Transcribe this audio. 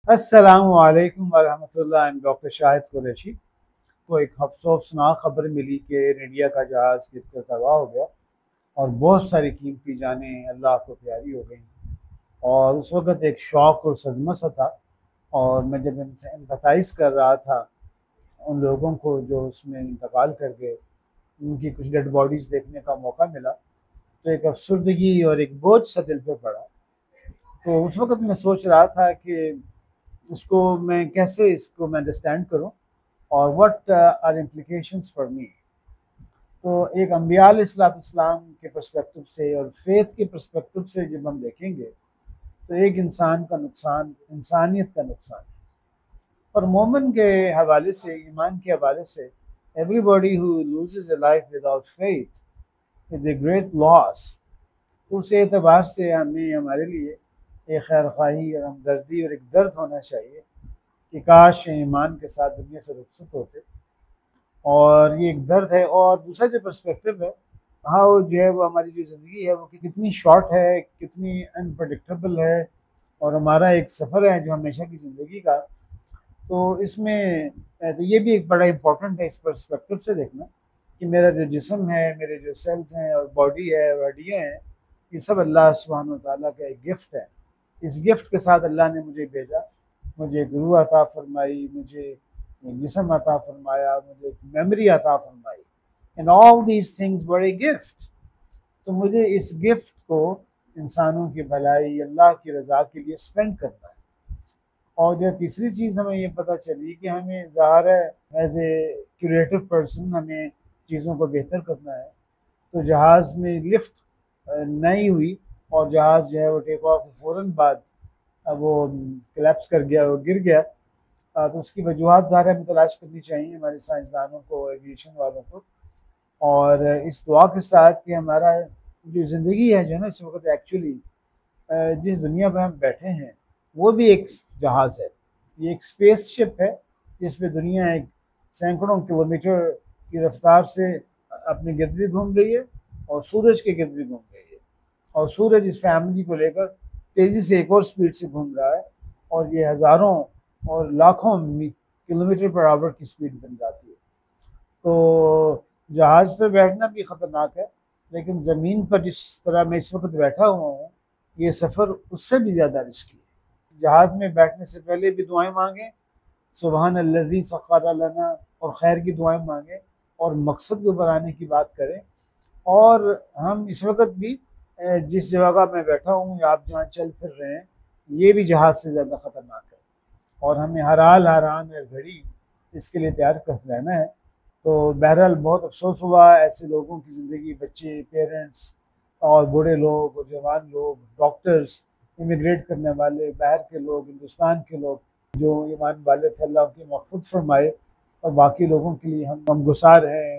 अस्सलामु अलैकुम वरहमतुल्लाह। I am doctor Shahid Qureshi. को एक अफसोसनाक खबर मिली कि एयर इंडिया का जहाज़ गिर कर तबाह हो गया और बहुत सारी कीमती जानें अल्लाह को प्यारी हो गई। और उस वक़्त एक शौक़ और सदमा सा था। और मैं जब एम्पैथाइज़ कर रहा था उन लोगों को जो उसमें इंतकाल कर गए, उनकी कुछ डेड बॉडीज़ देखने का मौका मिला, तो एक अफसरदगी और एक बोझ सा दिल पे पड़ा। तो उस वक़्त मैं सोच रहा था कि इसको मैं अंडरस्टैंड करूं और what are implications for me. तो एक अम्बिया अलैहिस्सलाम के पर्सपेक्टिव से और फेथ के पर्सपेक्टिव से जब हम देखेंगे तो एक इंसान का नुकसान इंसानियत का नुकसान है। और मोमिन के हवाले से, ईमान के हवाले से, everybody who loses a life without faith is a great loss. तो उस एतबार से हमारे लिए एक खैर ख्वाही और हमदर्दी और एक दर्द होना चाहिए कि काश ईमान के साथ दुनिया से रुखसत होते। और ये एक दर्द है। और दूसरा जो पर्सपेक्टिव है, हाँ, वो जो है वो हमारी जो ज़िंदगी है वो कितनी शॉर्ट है, कितनी अनप्रडिक्टेबल है। और हमारा एक सफ़र है जो हमेशा की ज़िंदगी का। तो इसमें तो ये भी एक बड़ा इम्पोर्टेंट है इस पर्सपेक्टिव से देखना कि मेरा जो जिस्म है, मेरे जो सेल्स हैं और बॉडी है और हड्डियाँ हैं, ये सब अल्लाह सुब्हानहू व तआला का एक गिफ्ट है। इस गिफ्ट के साथ अल्लाह ने मुझे भेजा, मुझे एक रूह अता फरमाई, मुझे एक जिस्म अता फरमाया, मुझे एक मेमोरी अता फरमाई। And all these things were a gift. तो मुझे इस गिफ्ट को इंसानों की भलाई, अल्लाह की रज़ा के लिए स्पेंड करना है। और जो तीसरी चीज़ हमें ये पता चली कि हमें ज़ाहिर है एज ए क्रिएटिव पर्सन हमें चीज़ों को बेहतर करना है। तो जहाज़ में लिफ्ट नहीं हुई और जहाज़ जो है वो टेक ऑफ फ़ौरन बाद वो कोलैप्स कर गया, वो गिर गया। तो उसकी वजूहात ज़ाहिर हमें तलाश करनी चाहिए हमारे साइंसदानों को, एविएशन वालों को। और इस दुआ के साथ कि हमारा जो ज़िंदगी है जो है ना इस वक्त एक्चुअली जिस दुनिया पर हम बैठे हैं वो भी एक जहाज़ है। ये एक स्पेस शिप है जिस पे दुनिया एक सैकड़ों किलोमीटर की रफ्तार से अपने गिर्द भी घूम रही है और सूरज के गिर्द भी घूम रही है। और सूरज इस फैमिली को लेकर तेज़ी से एक और स्पीड से घूम रहा है और ये हज़ारों और लाखों किलोमीटर पर आवर की स्पीड बन जाती है। तो जहाज़ पर बैठना भी ख़तरनाक है, लेकिन ज़मीन पर जिस तरह मैं इस वक्त बैठा हुआ हूँ ये सफ़र उससे भी ज़्यादा रिस्की है। जहाज़ में बैठने से पहले भी दुआएं मांगें, सुबहान अल्लज़ी सख़्ख़र लना, और खैर की दुआएं मांगें और मकसद के ऊपर आने की बात करें। और हम इस वक्त भी जिस जगह मैं बैठा हूँ या आप जहाँ चल फिर रहे हैं ये भी जहाज़ से ज़्यादा ख़तरनाक है। और हमें हर हाल हर आन हर घड़ी इसके लिए तैयार कर रहना है। तो बहरहाल बहुत अफसोस हुआ ऐसे लोगों की ज़िंदगी, बच्चे, पेरेंट्स और बूढ़े लोग और जवान लोग, डॉक्टर्स, इमिग्रेट करने वाले, बाहर के लोग, हिंदुस्तान के लोग जो ईमान वाले थे, अल्लाह उनकी मग़फ़िरत फरमाए। और बाकी लोगों के लिए हम गुसार हैं